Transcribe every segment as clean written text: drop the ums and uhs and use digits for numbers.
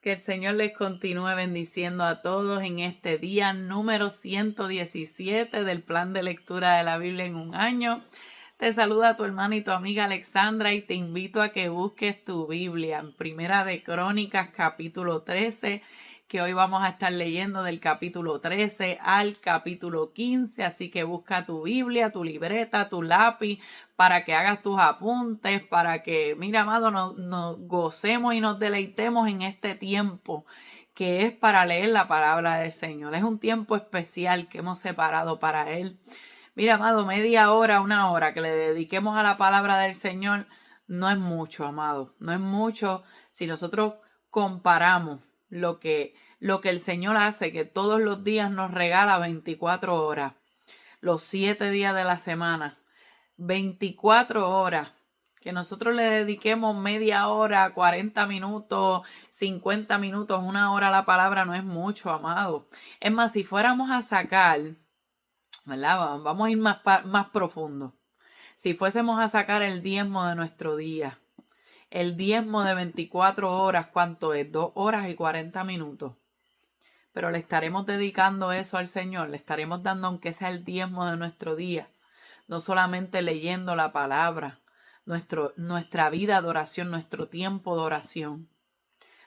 Que el Señor les continúe bendiciendo a todos en este día número 117 del plan de lectura de la Biblia en un año. Te saluda tu hermana y tu amiga Alexandra y te invito a que busques tu Biblia en Primera de Crónicas capítulo 13, que hoy vamos a estar leyendo del capítulo 13 al capítulo 15, así que busca tu Biblia, tu libreta, tu lápiz, para que hagas tus apuntes, para que, mira, amado, nos gocemos y nos deleitemos en este tiempo que es para leer la palabra del Señor. Es un tiempo especial que hemos separado para Él. Mira, amado, media hora, una hora que le dediquemos a la palabra del Señor no es mucho, amado. No es mucho si nosotros comparamos lo que el Señor hace, que todos los días nos regala 24 horas, los 7 días de la semana, 24 horas, que nosotros le dediquemos media hora, 40 minutos, 50 minutos, una hora a la palabra no es mucho, amado. Es más, si fuéramos a sacar, ¿verdad? Vamos a ir más profundo. Si fuésemos a sacar el diezmo de nuestro día, el diezmo de 24 horas, ¿cuánto es? 2 horas y 40 minutos. Pero le estaremos dedicando eso al Señor, le estaremos dando aunque sea el diezmo de nuestro día, no solamente leyendo la palabra, nuestra vida de oración, nuestro tiempo de oración,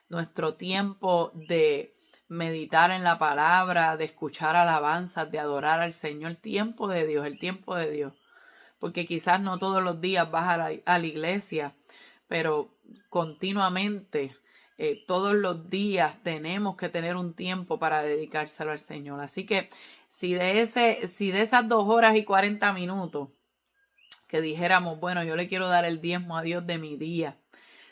nuestro tiempo de meditar en la palabra, de escuchar alabanzas, de adorar al Señor, el tiempo de Dios, porque quizás no todos los días vas a la iglesia, pero continuamente, todos los días tenemos que tener un tiempo para dedicárselo al Señor. Así que si de esas 2 horas y 40 minutos que dijéramos, bueno, yo le quiero dar el diezmo a Dios de mi día,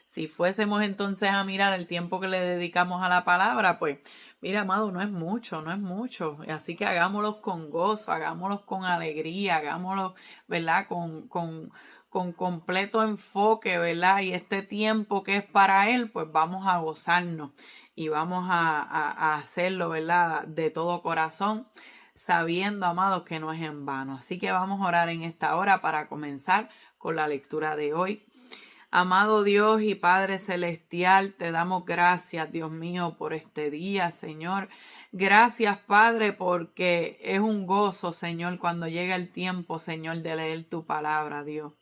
si fuésemos entonces a mirar el tiempo que le dedicamos a la palabra, pues mira, amado, no es mucho, no es mucho. Así que hagámoslos con gozo, hagámoslos con alegría, hagámoslos, ¿verdad? Con completo enfoque, ¿verdad? Y este tiempo que es para Él, pues vamos a gozarnos y vamos a hacerlo, ¿verdad? De todo corazón, sabiendo, amados, que no es en vano. Así que vamos a orar en esta hora para comenzar con la lectura de hoy. Amado Dios y Padre Celestial, te damos gracias, Dios mío, por este día, Señor. Gracias, Padre, porque es un gozo, Señor, cuando llega el tiempo, Señor, de leer tu palabra, Dios.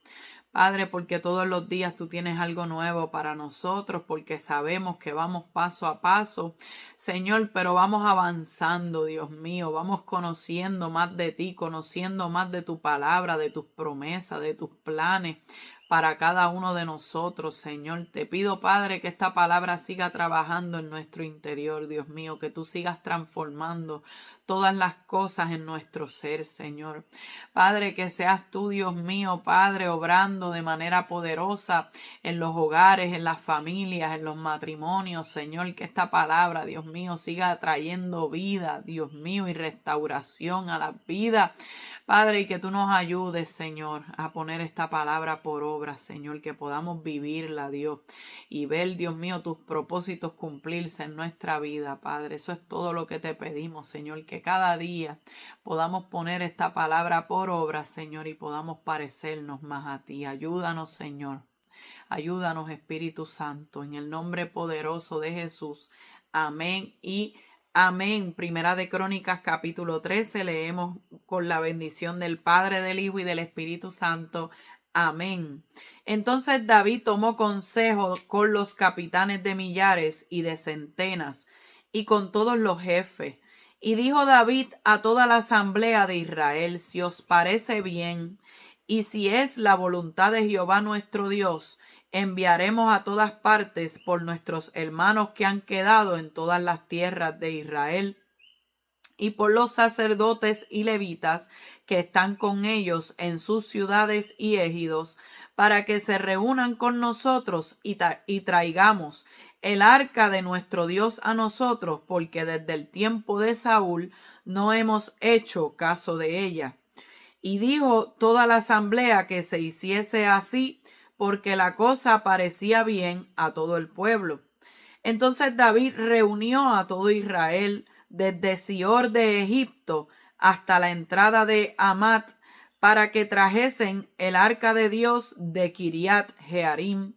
Padre, porque todos los días tú tienes algo nuevo para nosotros, porque sabemos que vamos paso a paso, Señor, pero vamos avanzando, Dios mío, vamos conociendo más de ti, conociendo más de tu palabra, de tus promesas, de tus planes para cada uno de nosotros, Señor. Te pido, Padre, que esta palabra siga trabajando en nuestro interior, Dios mío, que tú sigas transformando todas las cosas en nuestro ser, Señor. Padre, que seas tú, Dios mío, Padre, obrando de manera poderosa en los hogares, en las familias, en los matrimonios, Señor, que esta palabra, Dios mío, siga trayendo vida, Dios mío, y restauración a la vida. Padre, y que tú nos ayudes, Señor, a poner esta palabra por obra, Señor, que podamos vivirla, Dios, y ver, Dios mío, tus propósitos cumplirse en nuestra vida, Padre. Eso es todo lo que te pedimos, Señor, que cada día podamos poner esta palabra por obra, Señor, y podamos parecernos más a ti. Ayúdanos, Señor. Ayúdanos, Espíritu Santo, en el nombre poderoso de Jesús. Amén y amén. Primera de Crónicas, capítulo 13. Leemos con la bendición del Padre, del Hijo y del Espíritu Santo. Amén. Entonces David tomó consejo con los capitanes de millares y de centenas y con todos los jefes. Y dijo David a toda la asamblea de Israel: si os parece bien, y si es la voluntad de Jehová nuestro Dios, enviaremos a todas partes por nuestros hermanos que han quedado en todas las tierras de Israel, y por los sacerdotes y levitas que están con ellos en sus ciudades y ejidos, para que se reúnan con nosotros y traigamos el arca de nuestro Dios a nosotros, porque desde el tiempo de Saúl no hemos hecho caso de ella. Y dijo toda la asamblea que se hiciese así, porque la cosa parecía bien a todo el pueblo. Entonces David reunió a todo Israel desde Sior de Egipto hasta la entrada de Hamat, para que trajesen el arca de Dios de Kiriat Jearim.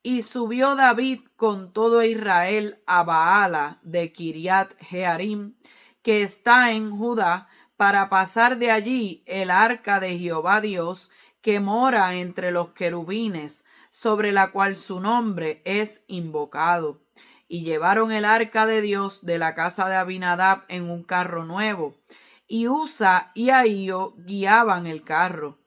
Y subió David con todo Israel a Baala de Kiriat Jearim, que está en Judá, para pasar de allí el arca de Jehová Dios, que mora entre los querubines, sobre la cual su nombre es invocado. Y llevaron el arca de Dios de la casa de Abinadab en un carro nuevo, y Usa y Ahío guiaban el carro.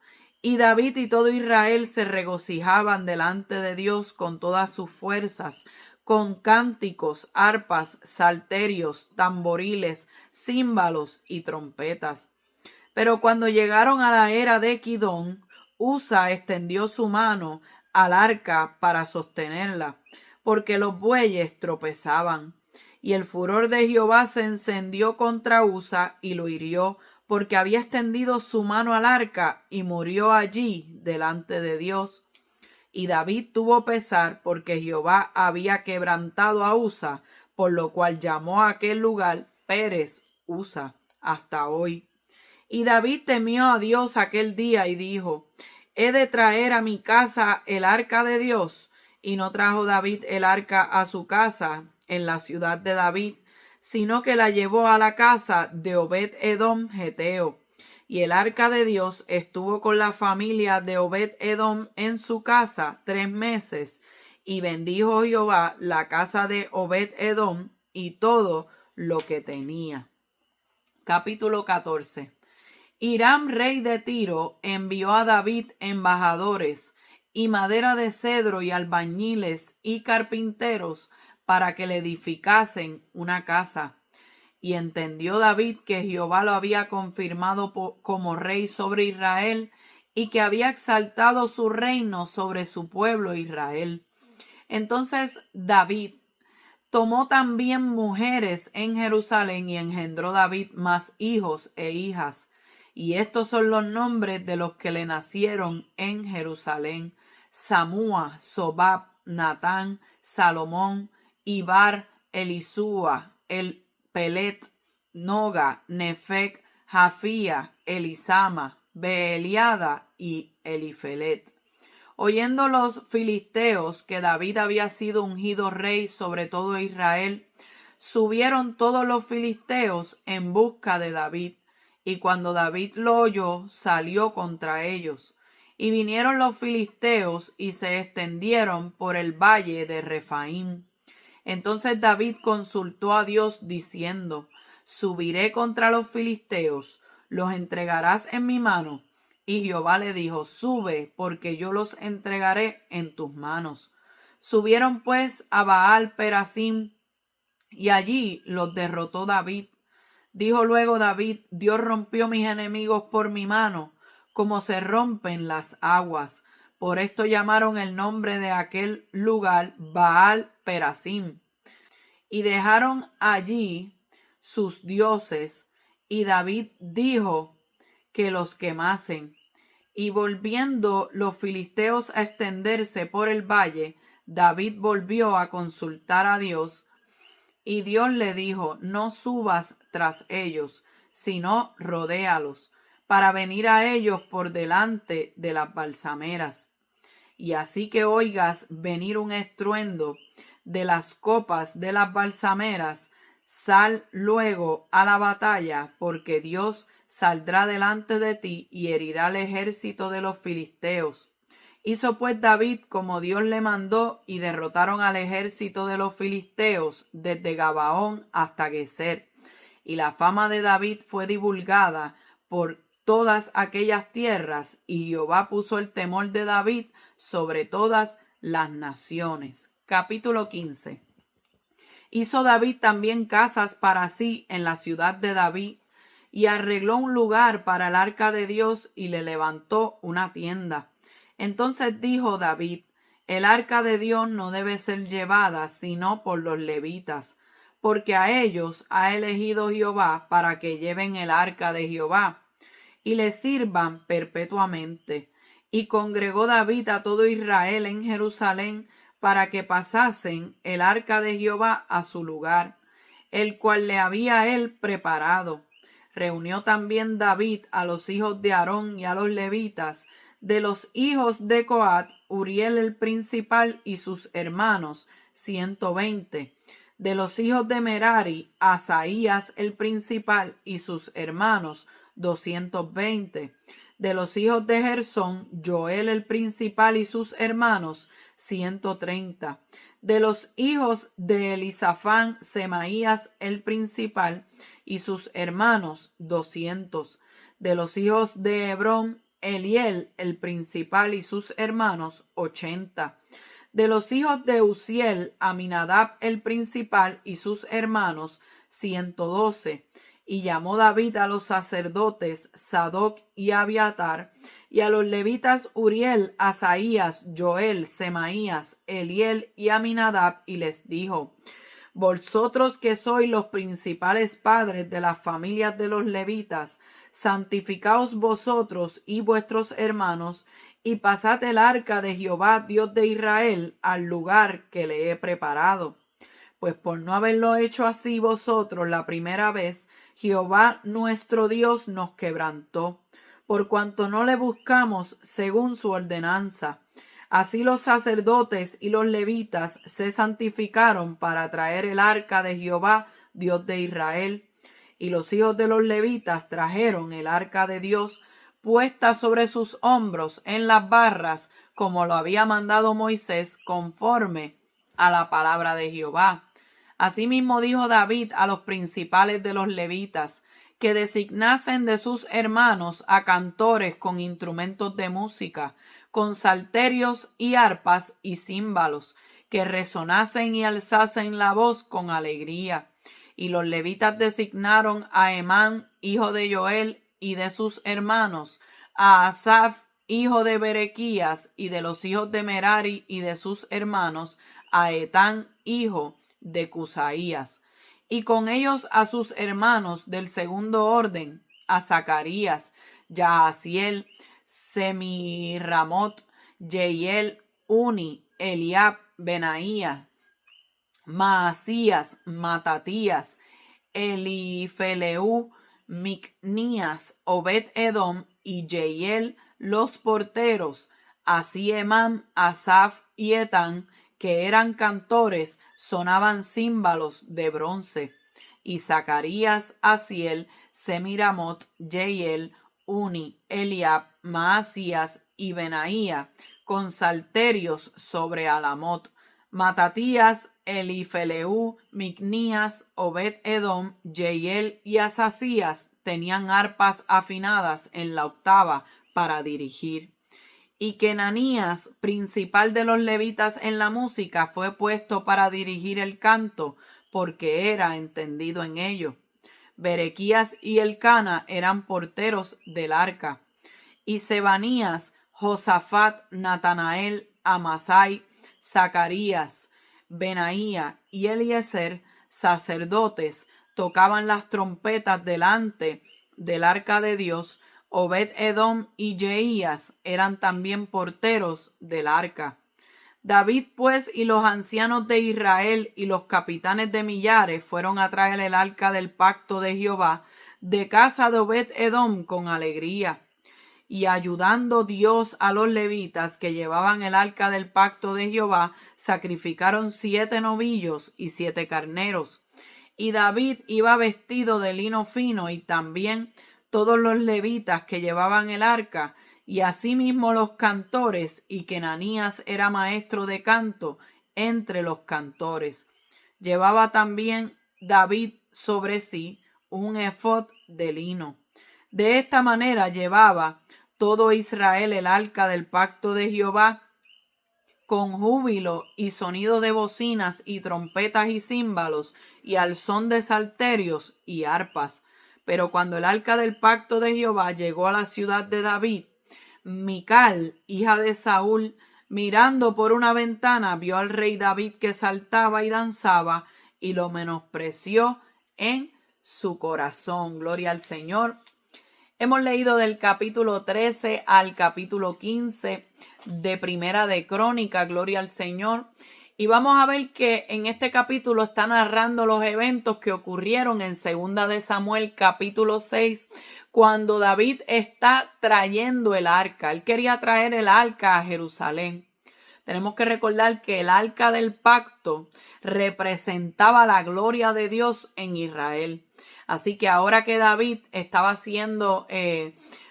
Y David y todo Israel se regocijaban delante de Dios con todas sus fuerzas, con cánticos, arpas, salterios, tamboriles, címbalos y trompetas. Pero cuando llegaron a la era de Kidón, Usa extendió su mano al arca para sostenerla, porque los bueyes tropezaban. Y el furor de Jehová se encendió contra Usa y lo hirió, porque había extendido su mano al arca y murió allí delante de Dios. Y David tuvo pesar porque Jehová había quebrantado a Usa, por lo cual llamó a aquel lugar Pérez Usa hasta hoy. Y David temió a Dios aquel día y dijo: ¿He de traer a mi casa el arca de Dios? Y no trajo David el arca a su casa en la ciudad de David, sino que la llevó a la casa de Obed-edom geteo. Y el arca de Dios estuvo con la familia de Obed-edom en su casa 3 meses. Y bendijo Jehová la casa de Obed-edom y todo lo que tenía. Capítulo 14. Hiram, rey de Tiro, envió a David embajadores y madera de cedro y albañiles y carpinteros para que le edificasen una casa. Y entendió David que Jehová lo había confirmado como rey sobre Israel y que había exaltado su reino sobre su pueblo Israel. Entonces David tomó también mujeres en Jerusalén y engendró David más hijos e hijas. Y estos son los nombres de los que le nacieron en Jerusalén: Samúa, Sobab, Natán, Salomón, Ibar, Elisúa, el Pelet, Noga, Nefec, Jafía, Elisama, Beeliada y Elifelet. Oyendo los filisteos que David había sido ungido rey sobre todo Israel, subieron todos los filisteos en busca de David. Y cuando David lo oyó, salió contra ellos. Y vinieron los filisteos y se extendieron por el valle de Refaim. Entonces David consultó a Dios diciendo: subiré contra los filisteos, ¿los entregarás en mi mano? Y Jehová le dijo: sube, porque yo los entregaré en tus manos. Subieron pues a Baal Perasim, y allí los derrotó David. Dijo luego David: Dios rompió mis enemigos por mi mano, como se rompen las aguas. Por esto llamaron el nombre de aquel lugar Baal Perasim. Y dejaron allí sus dioses, y David dijo que los quemasen. Y volviendo los filisteos a extenderse por el valle, David volvió a consultar a Dios, y Dios le dijo: no subas tras ellos, sino rodéalos, para venir a ellos por delante de las balsameras. Y así que oigas venir un estruendo de las copas de las balsameras, sal luego a la batalla, porque Dios saldrá delante de ti y herirá al ejército de los filisteos. Hizo pues David como Dios le mandó, y derrotaron al ejército de los filisteos desde Gabaón hasta Geser. Y la fama de David fue divulgada por todas aquellas tierras, y Jehová puso el temor de David sobre todas las naciones. Capítulo 15. Hizo David también casas para sí en la ciudad de David, y arregló un lugar para el arca de Dios, y le levantó una tienda. Entonces dijo David: el arca de Dios no debe ser llevada sino por los levitas, porque a ellos ha elegido Jehová para que lleven el arca de Jehová y le sirvan perpetuamente. Y congregó David a todo Israel en Jerusalén para que pasasen el arca de Jehová a su lugar, el cual le había él preparado. Reunió también David a los hijos de Aarón y a los levitas. De los hijos de Coat, Uriel el principal y sus hermanos, 120. De los hijos de Merari, Asaías el principal y sus hermanos, 220. De los hijos de Gersón, Joel el principal y sus hermanos, 130. De los hijos de Elisafán, Semaías el principal y sus hermanos, 200. De los hijos de Hebrón, Eliel el principal y sus hermanos, 80. De los hijos de Uziel, Aminadab el principal y sus hermanos, 112. Y llamó David a los sacerdotes Sadoc y Abiatar, y a los levitas Uriel, Asaías, Joel, Semaías, Eliel y Aminadab, y les dijo: Vosotros que sois los principales padres de las familias de los levitas, santificaos vosotros y vuestros hermanos, y pasad el arca de Jehová, Dios de Israel, al lugar que le he preparado. Pues por no haberlo hecho así vosotros la primera vez, Jehová nuestro Dios nos quebrantó, por cuanto no le buscamos según su ordenanza. Así los sacerdotes y los levitas se santificaron para traer el arca de Jehová, Dios de Israel. Y los hijos de los levitas trajeron el arca de Dios puesta sobre sus hombros en las barras, como lo había mandado Moisés, conforme a la palabra de Jehová. Asimismo dijo David a los principales de los levitas que designasen de sus hermanos a cantores con instrumentos de música, con salterios y arpas y címbalos, que resonasen y alzasen la voz con alegría. Y los levitas designaron a Emán, hijo de Joel, y de sus hermanos, a Asaf, hijo de Berequías, y de los hijos de Merari y de sus hermanos, a Etán, hijo de Cusaías, y con ellos a sus hermanos del segundo orden, a Zacarías, Yahaziel, Semiramot, Jeiel, Uni, Eliab, Benaía, Maasías, Matatías, Elifeleu, Micnías, Obed Edom y Jeiel, los porteros, así Emán, Asaf y Etán, que eran cantores, sonaban címbalos de bronce. Y Zacarías, Asiel, Semiramot, Jeiel, Uni, Eliab, Maasías y Benaía, con salterios sobre Alamot. Matatías, Elifeleu, Micnías, Obed Edom, Jeiel y Asasías tenían arpas afinadas en la octava para dirigir. Y Kenanías, principal de los levitas en la música, fue puesto para dirigir el canto, porque era entendido en ello. Berequías y Elcana eran porteros del arca. Y Sebanías, Josafat, Natanael, Amasai, Zacarías, Benaía y Eliezer, sacerdotes, tocaban las trompetas delante del arca de Dios. Obed Edom y Jeías eran también porteros del arca. David pues y los ancianos de Israel y los capitanes de millares fueron a traer el arca del pacto de Jehová de casa de Obed Edom con alegría. Y ayudando Dios a los levitas que llevaban el arca del pacto de Jehová, sacrificaron 7 novillos y 7 carneros. Y David iba vestido de lino fino, y también todos los levitas que llevaban el arca, y asimismo los cantores, y Kenanías era maestro de canto entre los cantores. Llevaba también David sobre sí un efod de lino. De esta manera llevaba todo Israel el arca del pacto de Jehová con júbilo y sonido de bocinas y trompetas y címbalos y al son de salterios y arpas. Pero cuando el arca del pacto de Jehová llegó a la ciudad de David, Mical, hija de Saúl, mirando por una ventana, vio al rey David que saltaba y danzaba y lo menospreció en su corazón. Gloria al Señor. Hemos leído del capítulo 13 al capítulo 15 de Primera de Crónica, gloria al Señor. Y vamos a ver que en este capítulo está narrando los eventos que ocurrieron en Segunda de Samuel capítulo 6, cuando David está trayendo el arca. Él quería traer el arca a Jerusalén. Tenemos que recordar que el arca del pacto representaba la gloria de Dios en Israel. Así que ahora que David estaba siendo,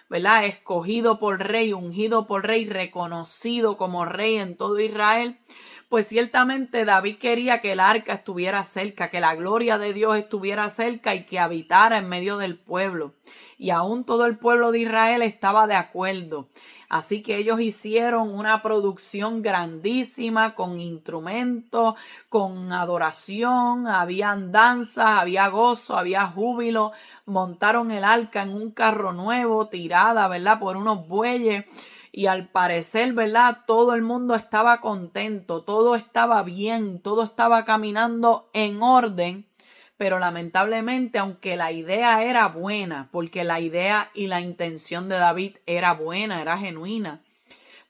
¿verdad?, escogido por rey, ungido por rey, reconocido como rey en todo Israel, pues ciertamente David quería que el arca estuviera cerca, que la gloria de Dios estuviera cerca y que habitara en medio del pueblo. Y aún todo el pueblo de Israel estaba de acuerdo. Así que ellos hicieron una producción grandísima con instrumentos, con adoración, habían danzas, había gozo, había júbilo. Montaron el arca en un carro nuevo, tirada, ¿verdad?, por unos bueyes. Y al parecer, ¿verdad?, todo el mundo estaba contento, todo estaba bien, todo estaba caminando en orden. Pero lamentablemente, aunque la idea era buena, porque la idea y la intención de David era buena, era genuina,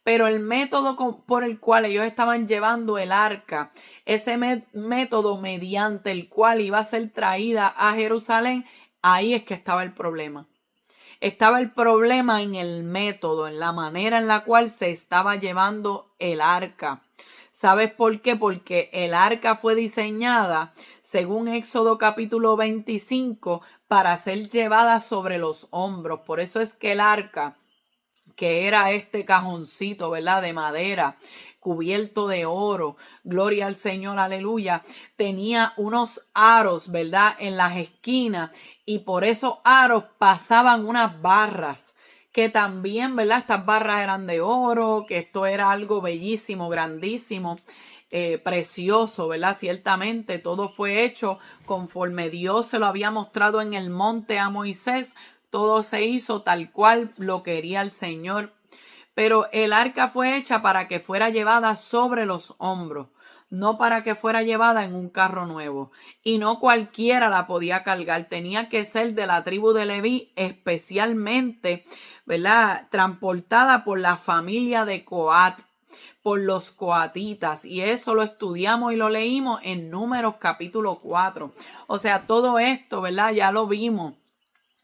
pero el método por el cual ellos estaban llevando el arca, ese método mediante el cual iba a ser traída a Jerusalén, ahí es que estaba el problema. Estaba el problema en el método, en la manera en la cual se estaba llevando el arca. ¿Sabes por qué? Porque el arca fue diseñada, según Éxodo capítulo 25, para ser llevada sobre los hombros. Por eso es que el arca, que era este cajoncito, ¿verdad?, de madera, cubierto de oro, gloria al Señor, aleluya, tenía unos aros, ¿verdad?, en las esquinas, y por esos aros pasaban unas barras, que también, ¿verdad?, estas barras eran de oro, que esto era algo bellísimo, grandísimo, precioso, ¿verdad? Ciertamente todo fue hecho conforme Dios se lo había mostrado en el monte a Moisés. Todo se hizo tal cual lo quería el Señor. Pero el arca fue hecha para que fuera llevada sobre los hombros, no para que fuera llevada en un carro nuevo. Y no cualquiera la podía cargar, tenía que ser de la tribu de Leví, especialmente, ¿verdad?, transportada por la familia de Coat, por los coatitas, y eso lo estudiamos y lo leímos en Números capítulo 4. O sea, todo esto, ¿verdad?, ya lo vimos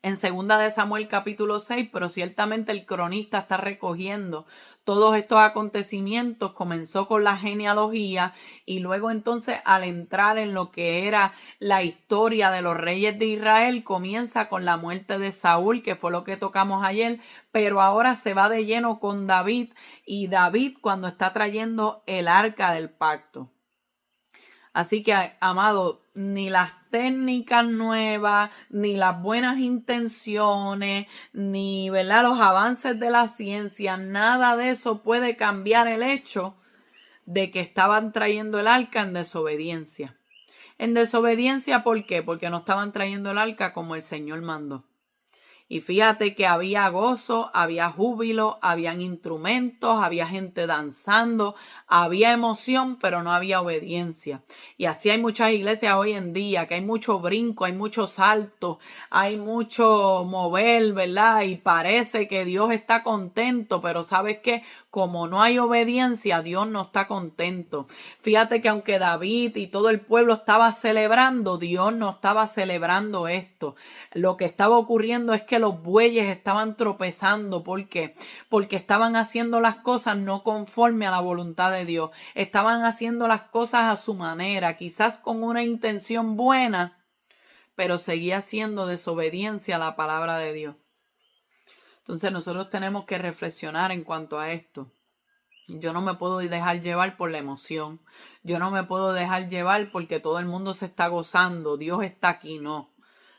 en segunda de Samuel capítulo 6, pero ciertamente el cronista está recogiendo todos estos acontecimientos. Comenzó con la genealogía y luego entonces, al entrar en lo que era la historia de los reyes de Israel, comienza con la muerte de Saúl, que fue lo que tocamos ayer, pero ahora se va de lleno con David, y David cuando está trayendo el arca del pacto. Así que, amado, ni las técnicas nuevas, ni las buenas intenciones, ni, ¿verdad?, los avances de la ciencia, nada de eso puede cambiar el hecho de que estaban trayendo el arca en desobediencia. En desobediencia, ¿por qué? Porque no estaban trayendo el arca como el Señor mandó. Y fíjate que había gozo, había júbilo, habían instrumentos, había gente danzando, había emoción, pero no había obediencia. Y así hay muchas iglesias hoy en día, que hay mucho brinco, hay mucho salto, hay mucho mover, ¿verdad? Y parece que Dios está contento, pero ¿sabes qué? Como no hay obediencia, Dios no está contento. Fíjate que aunque David y todo el pueblo estaba celebrando, Dios no estaba celebrando esto. Lo que estaba ocurriendo es que los bueyes estaban tropezando. ¿Por qué? Porque estaban haciendo las cosas no conforme a la voluntad de Dios. Estaban haciendo las cosas a su manera, quizás con una intención buena, pero seguía siendo desobediencia a la palabra de Dios. Entonces nosotros tenemos que reflexionar en cuanto a esto. Yo no me puedo dejar llevar por la emoción. Yo no me puedo dejar llevar porque todo el mundo se está gozando. Dios está aquí, no.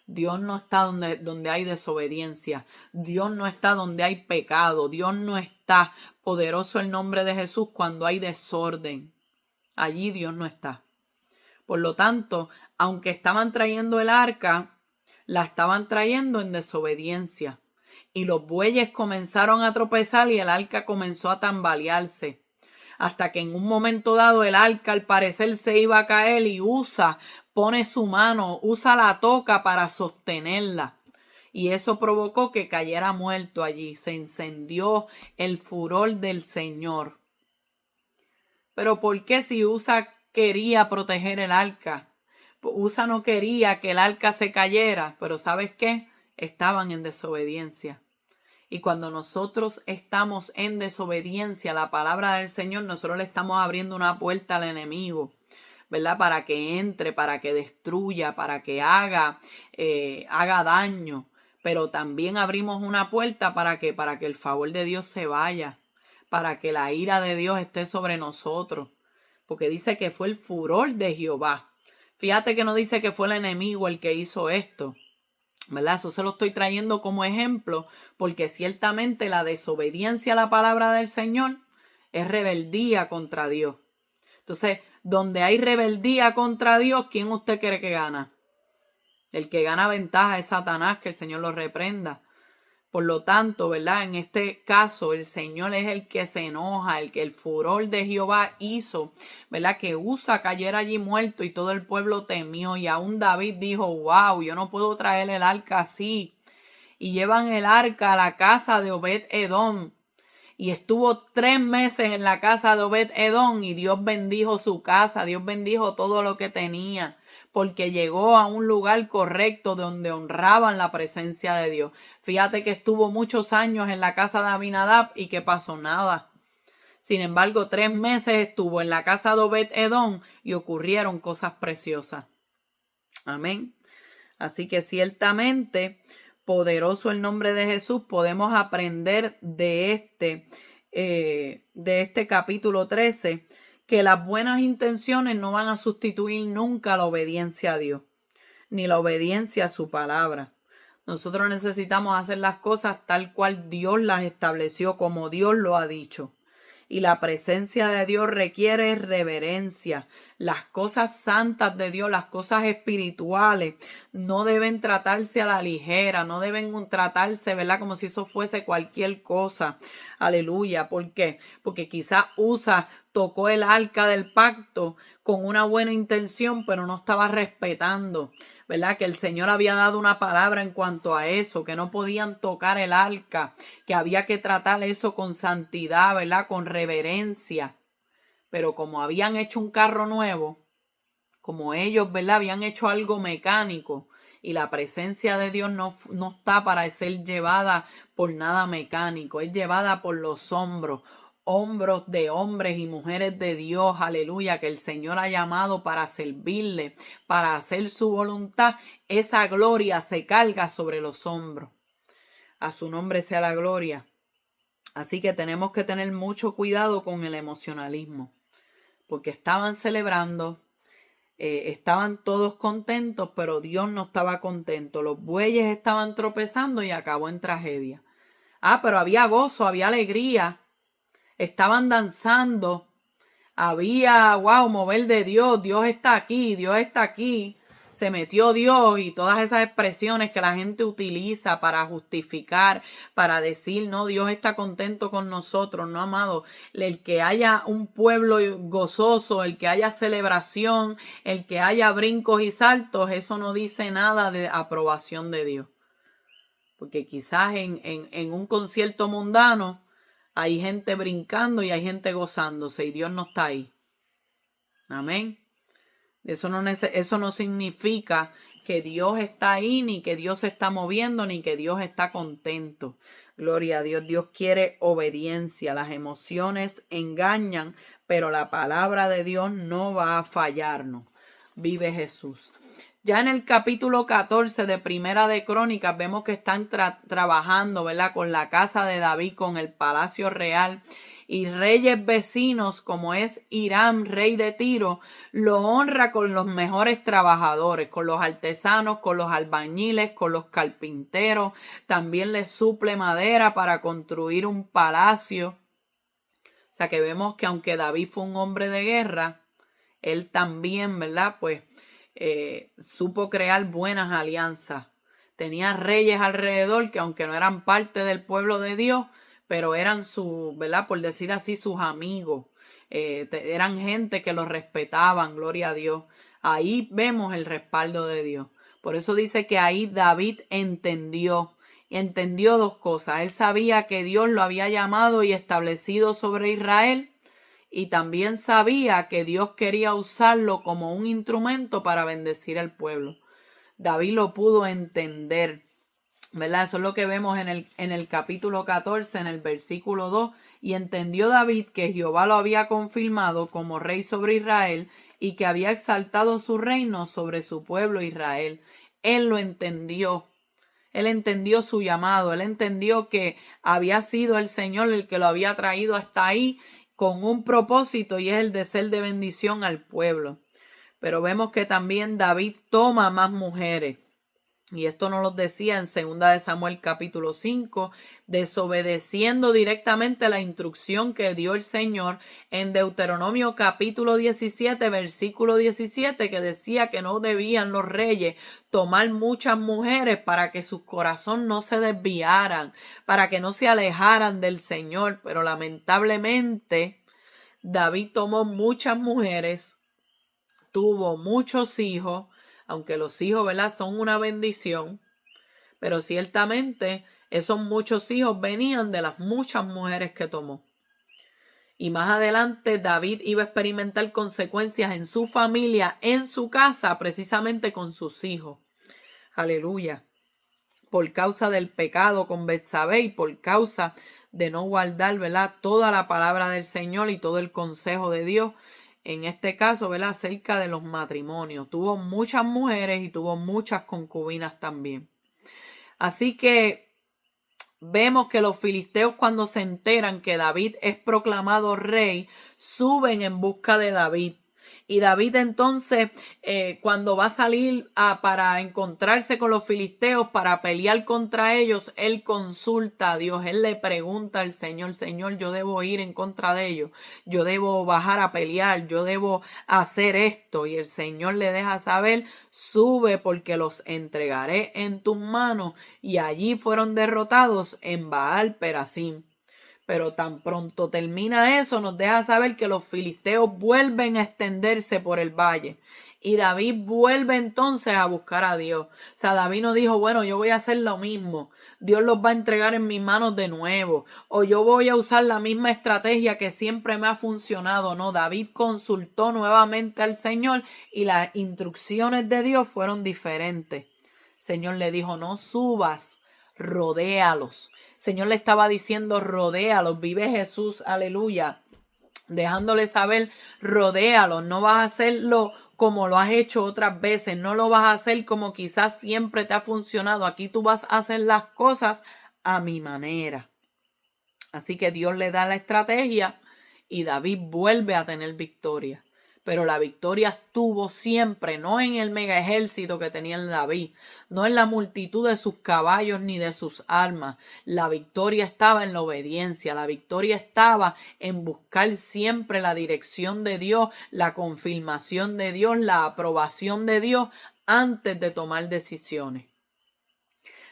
Dios no está donde hay desobediencia. Dios no está donde hay pecado. Dios no está. Poderoso el nombre de Jesús cuando hay desorden. Allí Dios no está. Por lo tanto, aunque estaban trayendo el arca, la estaban trayendo en desobediencia. Y los bueyes comenzaron a tropezar y el arca comenzó a tambalearse. Hasta que en un momento dado el arca al parecer se iba a caer y pone su mano, la toca para sostenerla. Y eso provocó que cayera muerto allí. Se encendió el furor del Señor. Pero ¿por qué si Usa quería proteger el arca? Usa no quería que el arca se cayera, pero ¿sabes qué? Estaban en desobediencia. Y cuando nosotros estamos en desobediencia a la palabra del Señor, nosotros le estamos abriendo una puerta al enemigo, ¿verdad? Para que entre, para que destruya, para que haga daño. Pero también abrimos una puerta para que el favor de Dios se vaya, para que la ira de Dios esté sobre nosotros. Porque dice que fue el furor de Jehová. Fíjate que no dice que fue el enemigo el que hizo esto, ¿verdad? Eso se lo estoy trayendo como ejemplo, porque ciertamente la desobediencia a la palabra del Señor es rebeldía contra Dios. Entonces, donde hay rebeldía contra Dios, ¿quién usted cree que gana? El que gana ventaja es Satanás, que el Señor lo reprenda. Por lo tanto, ¿verdad? En este caso, el Señor es el que se enoja, el que el furor de Jehová hizo, ¿verdad? Que Usa cayera allí muerto y todo el pueblo temió. Y aún David dijo, wow, yo no puedo traer el arca así. Y llevan el arca a la casa de Obed-Edom. Y estuvo 3 meses en la casa de Obed-Edom y Dios bendijo su casa, Dios bendijo todo lo que tenía, porque llegó a un lugar correcto donde honraban la presencia de Dios. Fíjate que estuvo muchos años en la casa de Abinadab y que pasó nada. Sin embargo, 3 meses estuvo en la casa de Obed-Edom y ocurrieron cosas preciosas. Amén. Así que ciertamente, poderoso el nombre de Jesús, podemos aprender de este capítulo 13, que las buenas intenciones no van a sustituir nunca la obediencia a Dios, ni la obediencia a su palabra. Nosotros necesitamos hacer las cosas tal cual Dios las estableció, como Dios lo ha dicho. Y la presencia de Dios requiere reverencia. Las cosas santas de Dios, las cosas espirituales, no deben tratarse a la ligera, no deben tratarse, ¿verdad? Como si eso fuese cualquier cosa. Aleluya. ¿Por qué? Porque quizás Usa tocó el arca del pacto con una buena intención, pero no estaba respetando, ¿verdad? Que el Señor había dado una palabra en cuanto a eso, que no podían tocar el arca, que había que tratar eso con santidad, ¿verdad? Con reverencia. Pero como habían hecho un carro nuevo, como ellos, ¿verdad? Habían hecho algo mecánico y la presencia de Dios no está para ser llevada por nada mecánico, es llevada por los hombros de hombres y mujeres de Dios, aleluya, que el Señor ha llamado para servirle, para hacer su voluntad. Esa gloria se carga sobre los hombros. A su nombre sea la gloria. Así que tenemos que tener mucho cuidado con el emocionalismo, porque estaban celebrando, estaban todos contentos, pero Dios no estaba contento. Los bueyes estaban tropezando y acabó en tragedia. Pero había gozo, había alegría. Estaban danzando. Había, wow, mover de Dios. Dios está aquí, Dios está aquí. Se metió Dios y todas esas expresiones que la gente utiliza para justificar, para decir, no, Dios está contento con nosotros, no, amado. El que haya un pueblo gozoso, el que haya celebración, el que haya brincos y saltos, eso no dice nada de aprobación de Dios. Porque quizás en un concierto mundano hay gente brincando y hay gente gozándose y Dios no está ahí. Amén. Eso no significa que Dios está ahí, ni que Dios se está moviendo, ni que Dios está contento. Gloria a Dios. Dios quiere obediencia. Las emociones engañan, pero la palabra de Dios no va a fallarnos. Vive Jesús. Ya en el capítulo 14 de Primera de Crónicas vemos que están trabajando, ¿verdad? Con la casa de David, con el palacio real. Y reyes vecinos, como es Hiram, rey de Tiro, lo honra con los mejores trabajadores, con los artesanos, con los albañiles, con los carpinteros. También les suple madera para construir un palacio. O sea que vemos que aunque David fue un hombre de guerra, él también, ¿verdad? Pues supo crear buenas alianzas. Tenía reyes alrededor que aunque no eran parte del pueblo de Dios, pero eran ¿verdad? Por decir así, sus amigos. Eran gente que los respetaban, gloria a Dios. Ahí vemos el respaldo de Dios. Por eso dice que ahí David entendió 2 cosas. Él sabía que Dios lo había llamado y establecido sobre Israel. Y también sabía que Dios quería usarlo como un instrumento para bendecir al pueblo. David lo pudo entender. ¿verdad? Eso es lo que vemos en el capítulo 14, en el versículo 2. Y entendió David que Jehová lo había confirmado como rey sobre Israel y que había exaltado su reino sobre su pueblo Israel. Él lo entendió. Él entendió su llamado. Él entendió que había sido el Señor el que lo había traído hasta ahí con un propósito, y es el de ser de bendición al pueblo. Pero vemos que también David toma más mujeres. Y esto nos lo decía en 2 de Samuel capítulo 5, desobedeciendo directamente la instrucción que dio el Señor en Deuteronomio capítulo 17, versículo 17, que decía que no debían los reyes tomar muchas mujeres para que su corazón no se desviaran, para que no se alejaran del Señor. Pero lamentablemente David tomó muchas mujeres, tuvo muchos hijos, aunque los hijos, ¿verdad?, son una bendición, pero ciertamente esos muchos hijos venían de las muchas mujeres que tomó. Y más adelante David iba a experimentar consecuencias en su familia, en su casa, precisamente con sus hijos. Aleluya. Por causa del pecado con Betsabé y por causa de no guardar, ¿verdad?, toda la palabra del Señor y todo el consejo de Dios. En este caso, ¿verdad?, acerca de los matrimonios. Tuvo muchas mujeres y tuvo muchas concubinas también. Así que vemos que los filisteos, cuando se enteran que David es proclamado rey, suben en busca de David. Y David entonces, cuando va a salir para encontrarse con los filisteos, para pelear contra ellos, él consulta a Dios. Él le pregunta al Señor: Señor, yo debo ir en contra de ellos, yo debo bajar a pelear, yo debo hacer esto. Y el Señor le deja saber: sube, porque los entregaré en tus manos. Y allí fueron derrotados en Baal Perasim. Pero tan pronto termina eso, nos deja saber que los filisteos vuelven a extenderse por el valle. Y David vuelve entonces a buscar a Dios. O sea, David no dijo: bueno, yo voy a hacer lo mismo, Dios los va a entregar en mis manos de nuevo, o yo voy a usar la misma estrategia que siempre me ha funcionado. No, David consultó nuevamente al Señor y las instrucciones de Dios fueron diferentes. El Señor le dijo: no subas, rodéalos. El Señor le estaba diciendo: rodéalos. Vive Jesús, aleluya, dejándole saber: rodéalos. No vas a hacerlo como lo has hecho otras veces, no lo vas a hacer como quizás siempre te ha funcionado. Aquí tú vas a hacer las cosas a mi manera. Así que Dios le da la estrategia y David vuelve a tener victoria. Pero la victoria estuvo siempre, no en el mega ejército que tenía David, no en la multitud de sus caballos ni de sus armas. La victoria estaba en la obediencia, la victoria estaba en buscar siempre la dirección de Dios, la confirmación de Dios, la aprobación de Dios antes de tomar decisiones.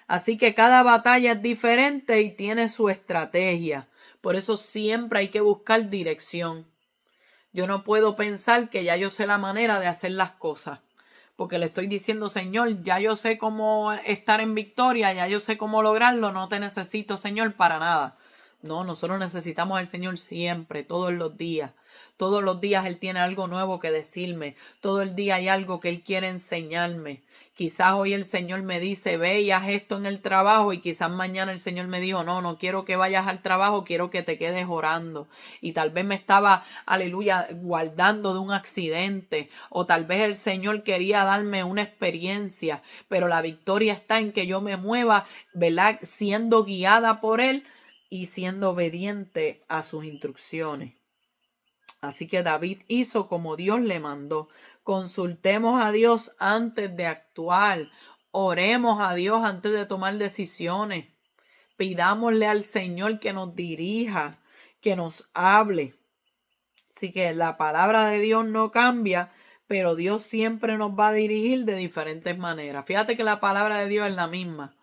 Así que cada batalla es diferente y tiene su estrategia. Por eso siempre hay que buscar dirección. Yo no puedo pensar que ya yo sé la manera de hacer las cosas, porque le estoy diciendo: Señor, ya yo sé cómo estar en victoria, ya yo sé cómo lograrlo, no te necesito, Señor, para nada. No, nosotros necesitamos al Señor siempre, todos los días. Todos los días Él tiene algo nuevo que decirme. Todo el día hay algo que Él quiere enseñarme. Quizás hoy el Señor me dice: ve y haz esto en el trabajo, y quizás mañana el Señor me dijo: no, no quiero que vayas al trabajo, quiero que te quedes orando. Y tal vez me estaba, aleluya, guardando de un accidente, o tal vez el Señor quería darme una experiencia, pero la victoria está en que yo me mueva, ¿verdad?, siendo guiada por Él y siendo obediente a sus instrucciones. Así que David hizo como Dios le mandó. Consultemos a Dios antes de actuar. Oremos a Dios antes de tomar decisiones. Pidámosle al Señor que nos dirija, que nos hable. Así que la palabra de Dios no cambia, pero Dios siempre nos va a dirigir de diferentes maneras. Fíjate que la palabra de Dios es la misma.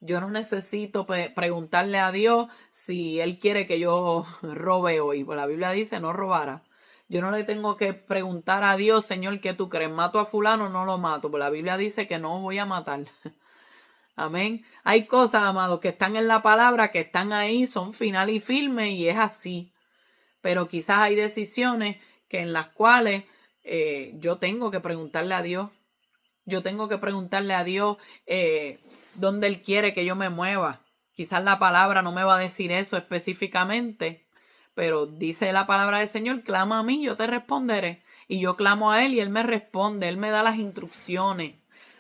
Yo no necesito preguntarle a Dios si Él quiere que yo robe hoy. Pues la Biblia dice: no robará. Yo no le tengo que preguntar a Dios: Señor, ¿qué tú crees? ¿Mato a fulano o no lo mato? Pues la Biblia dice que no voy a matar. Amén. Hay cosas, amados, que están en la palabra, que están ahí, son final y firme, y es así. Pero quizás hay decisiones que en las cuales yo tengo que preguntarle a Dios. Yo tengo que preguntarle a Dios dónde Él quiere que yo me mueva. Quizás la palabra no me va a decir eso específicamente, pero dice la palabra del Señor, clama a mí, yo te responderé. Y yo clamo a Él y Él me responde, Él me da las instrucciones,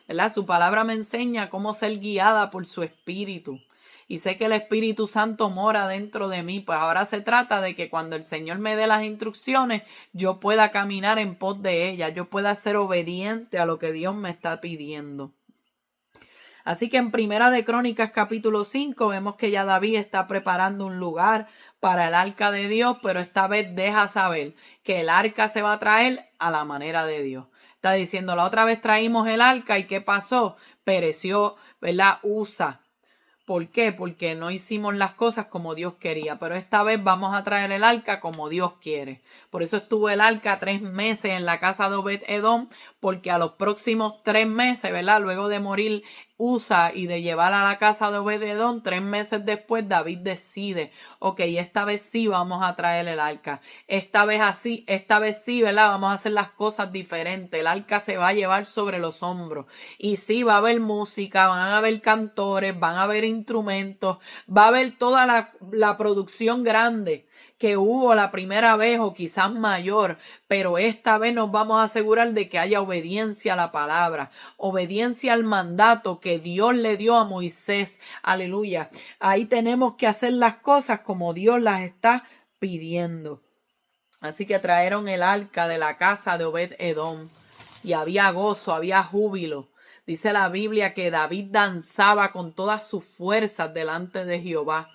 ¿verdad? Su palabra me enseña cómo ser guiada por su Espíritu. Y sé que el Espíritu Santo mora dentro de mí, pues ahora se trata de que cuando el Señor me dé las instrucciones, yo pueda caminar en pos de ellas, yo pueda ser obediente a lo que Dios me está pidiendo. Así que en Primera de Crónicas capítulo 5 vemos que ya David está preparando un lugar para el arca de Dios, pero esta vez deja saber que el arca se va a traer a la manera de Dios. Está diciendo, la otra vez traímos el arca y ¿qué pasó? Pereció, ¿verdad? Usa. ¿Por qué? Porque no hicimos las cosas como Dios quería, pero esta vez vamos a traer el arca como Dios quiere. Por eso estuvo el arca 3 meses en la casa de Obed-Edom, porque a los próximos 3 meses, ¿verdad? Luego de morir Usa y de llevar a la casa de Obed-Edom, 3 meses después David decide, ok, esta vez sí vamos a traer el arca. Esta vez sí, ¿verdad? Vamos a hacer las cosas diferentes. El arca se va a llevar sobre los hombros. Y sí, va a haber música, van a haber cantores, van a haber instrumentos, va a haber toda la producción grande que hubo la primera vez o quizás mayor, pero esta vez nos vamos a asegurar de que haya obediencia a la palabra, obediencia al mandato que Dios le dio a Moisés. Aleluya. Ahí tenemos que hacer las cosas como Dios las está pidiendo. Así que trajeron el arca de la casa de Obed-Edom y había gozo, había júbilo. Dice la Biblia que David danzaba con todas sus fuerzas delante de Jehová.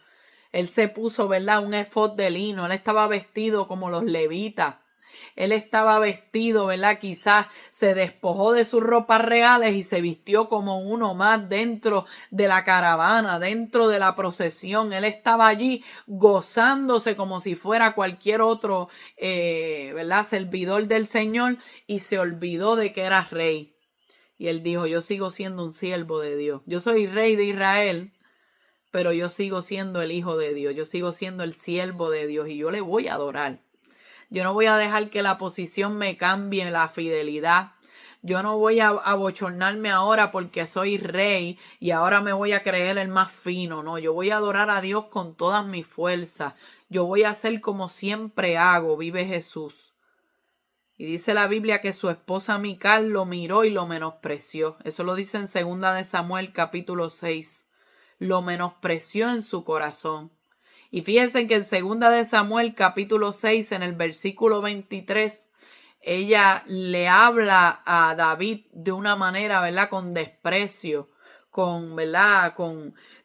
Él se puso, ¿verdad?, un efod de lino. Él estaba vestido como los levitas. Él estaba vestido, ¿verdad? Quizás se despojó de sus ropas reales y se vistió como uno más dentro de la caravana, dentro de la procesión. Él estaba allí gozándose como si fuera cualquier otro, ¿verdad?, servidor del Señor, y se olvidó de que era rey. Y él dijo, yo sigo siendo un siervo de Dios. Yo soy rey de Israel, pero yo sigo siendo el hijo de Dios. Yo sigo siendo el siervo de Dios y yo le voy a adorar. Yo no voy a dejar que la posición me cambie la fidelidad. Yo no voy a abochornarme ahora porque soy rey y ahora me voy a creer el más fino. No, yo voy a adorar a Dios con todas mis fuerzas. Yo voy a hacer como siempre hago, vive Jesús. Y dice la Biblia que su esposa Mical lo miró y lo menospreció. Eso lo dice en 2 de Samuel capítulo 6. Lo menospreció en su corazón. Y fíjense que en 2 de Samuel capítulo 6, en el versículo 23, ella le habla a David de una manera, ¿verdad?, con desprecio, ¿verdad?,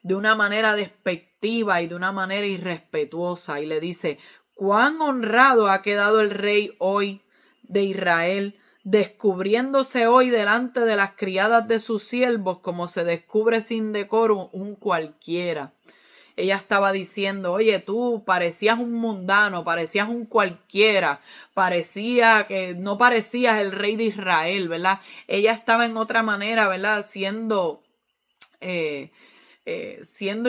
de una manera despectiva y de una manera irrespetuosa. Y le dice, cuán honrado ha quedado el rey hoy de Israel, descubriéndose hoy delante de las criadas de sus siervos como se descubre sin decoro un cualquiera. Ella estaba diciendo, oye, tú parecías un mundano, parecías un cualquiera, parecía que no parecías el rey de Israel, ¿verdad? Ella estaba en otra manera, ¿verdad? Siendo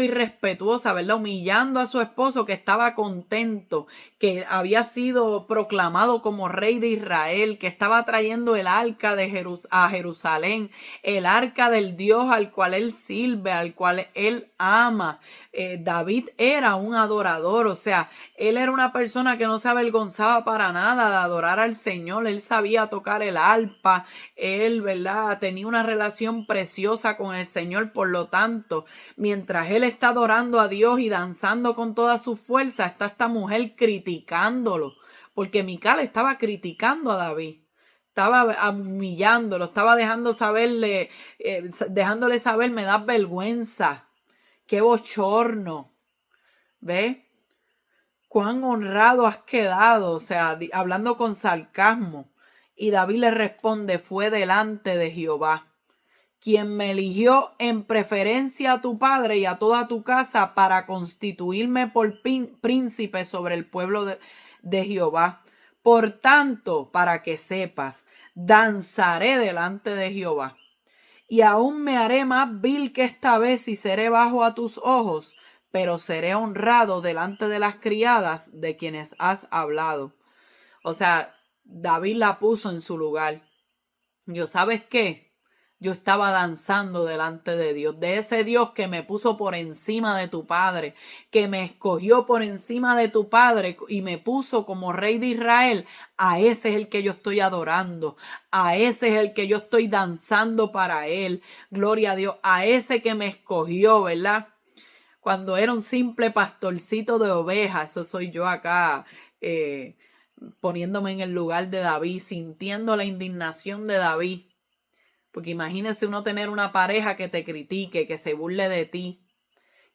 irrespetuosa, ¿verdad? Humillando a su esposo que estaba contento, que había sido proclamado como rey de Israel, que estaba trayendo el arca a Jerusalén, el arca del Dios al cual él sirve, al cual él ama. David era un adorador, o sea, él era una persona que no se avergonzaba para nada de adorar al Señor. Él sabía tocar el arpa, él, ¿verdad?, tenía una relación preciosa con el Señor. Por lo tanto, mientras él está adorando a Dios y danzando con toda su fuerza, está esta mujer criticándolo, porque Mical estaba criticando a David. Estaba humillándolo, estaba dejándole saber, me das vergüenza, qué bochorno. ¿Ves? Cuán honrado has quedado, o sea, hablando con sarcasmo. Y David le responde, fue delante de Jehová, quien me eligió en preferencia a tu padre y a toda tu casa para constituirme por príncipe sobre el pueblo de Jehová. Por tanto, para que sepas, danzaré delante de Jehová. Y aún me haré más vil que esta vez y seré bajo a tus ojos, pero seré honrado delante de las criadas de quienes has hablado. O sea, David la puso en su lugar. ¿Sabes qué? yo estaba danzando delante de Dios, de ese Dios que me puso por encima de tu padre, que me escogió por encima de tu padre y me puso como rey de Israel. A ese es el que yo estoy adorando, a ese es el que yo estoy danzando para él. Gloria a Dios, a ese que me escogió, ¿verdad? Cuando era un simple pastorcito de ovejas, eso soy yo acá, poniéndome en el lugar de David, sintiendo la indignación de David. Porque imagínese uno tener una pareja que te critique, que se burle de ti,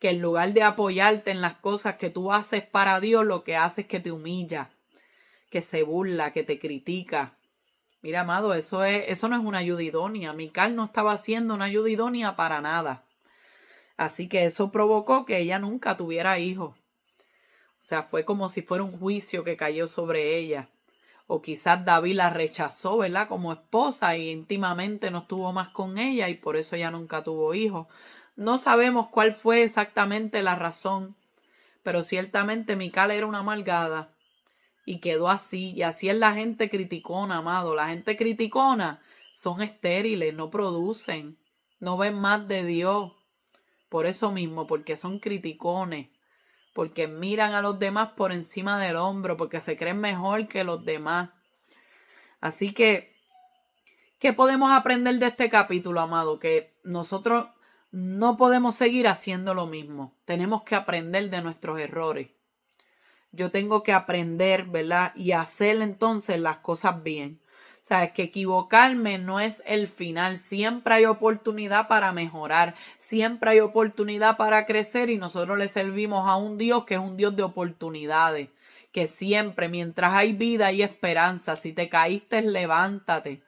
que en lugar de apoyarte en las cosas que tú haces para Dios, lo que hace es que te humilla, que se burla, que te critica. Mira, amado, eso no es una ayuda idónea. Mical no estaba haciendo una ayuda idónea para nada. Así que eso provocó que ella nunca tuviera hijos. O sea, fue como si fuera un juicio que cayó sobre ella. O quizás David la rechazó, ¿verdad? Como esposa y íntimamente no estuvo más con ella y por eso ella nunca tuvo hijos. No sabemos cuál fue exactamente la razón, pero ciertamente Mical era una amargada y quedó así. Y así es la gente criticona, amado. La gente criticona son estériles, no producen, no ven más de Dios. Por eso mismo, porque son criticones. Porque miran a los demás por encima del hombro, porque se creen mejor que los demás. Así que, ¿qué podemos aprender de este capítulo, amado? Que nosotros no podemos seguir haciendo lo mismo. Tenemos que aprender de nuestros errores. Yo tengo que aprender, ¿verdad? Y hacer entonces las cosas bien. O sea, es que equivocarme no es el final. Siempre hay oportunidad para mejorar. Siempre hay oportunidad para crecer y nosotros le servimos a un Dios que es un Dios de oportunidades. Que siempre, mientras hay vida, hay esperanza. Si te caíste, levántate.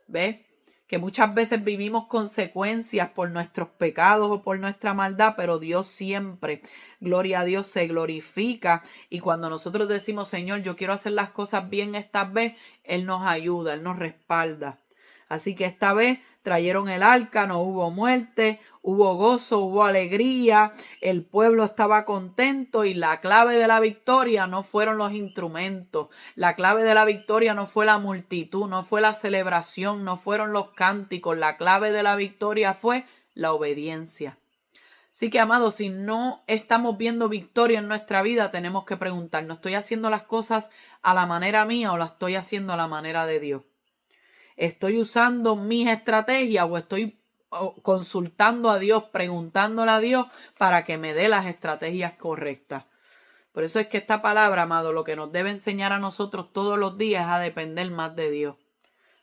¿Ves? Que muchas veces vivimos consecuencias por nuestros pecados o por nuestra maldad, pero Dios siempre, gloria a Dios, se glorifica. Y cuando nosotros decimos, Señor, yo quiero hacer las cosas bien esta vez, Él nos ayuda, Él nos respalda. Así que esta vez trajeron el arca, no hubo muerte, hubo gozo, hubo alegría, el pueblo estaba contento y la clave de la victoria no fueron los instrumentos, la clave de la victoria no fue la multitud, no fue la celebración, no fueron los cánticos, la clave de la victoria fue la obediencia. Así que, amados, si no estamos viendo victoria en nuestra vida, tenemos que preguntarnos, ¿estoy haciendo las cosas a la manera mía o las estoy haciendo a la manera de Dios? ¿Estoy usando mis estrategias o estoy consultando a Dios, preguntándole a Dios para que me dé las estrategias correctas? Por eso es que esta palabra, amado, lo que nos debe enseñar a nosotros todos los días es a depender más de Dios,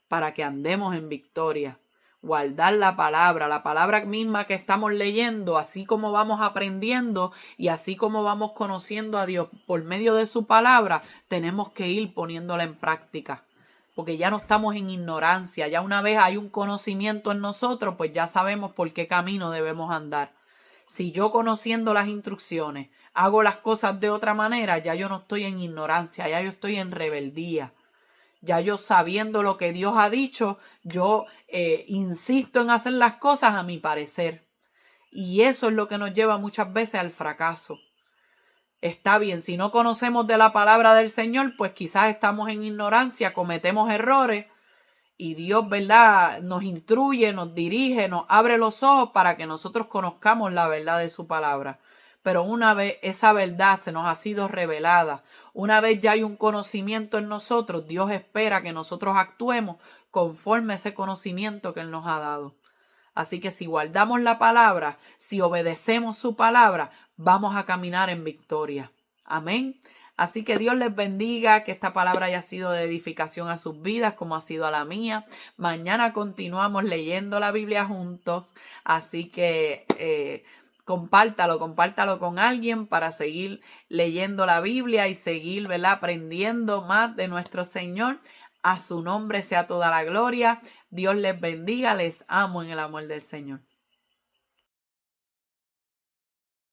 para que andemos en victoria. Guardar la palabra misma que estamos leyendo, así como vamos aprendiendo y así como vamos conociendo a Dios por medio de su palabra, tenemos que ir poniéndola en práctica. Porque ya no estamos en ignorancia, ya una vez hay un conocimiento en nosotros, pues ya sabemos por qué camino debemos andar. Si yo conociendo las instrucciones hago las cosas de otra manera, ya yo no estoy en ignorancia, ya yo estoy en rebeldía. Ya yo sabiendo lo que Dios ha dicho, yo insisto en hacer las cosas a mi parecer. Y eso es lo que nos lleva muchas veces al fracaso. Está bien, si no conocemos de la palabra del Señor, pues quizás estamos en ignorancia, cometemos errores y Dios, ¿verdad?, nos instruye, nos dirige, nos abre los ojos para que nosotros conozcamos la verdad de su palabra. Pero una vez esa verdad se nos ha sido revelada, una vez ya hay un conocimiento en nosotros, Dios espera que nosotros actuemos conforme a ese conocimiento que Él nos ha dado. Así que si guardamos la palabra, si obedecemos su palabra, vamos a caminar en victoria. Amén. Así que Dios les bendiga, que esta palabra haya sido de edificación a sus vidas como ha sido a la mía. Mañana continuamos leyendo la Biblia juntos, así que compártalo con alguien para seguir leyendo la Biblia y seguir, ¿verdad?, aprendiendo más de nuestro Señor. A su nombre sea toda la gloria. Dios les bendiga, les amo en el amor del Señor.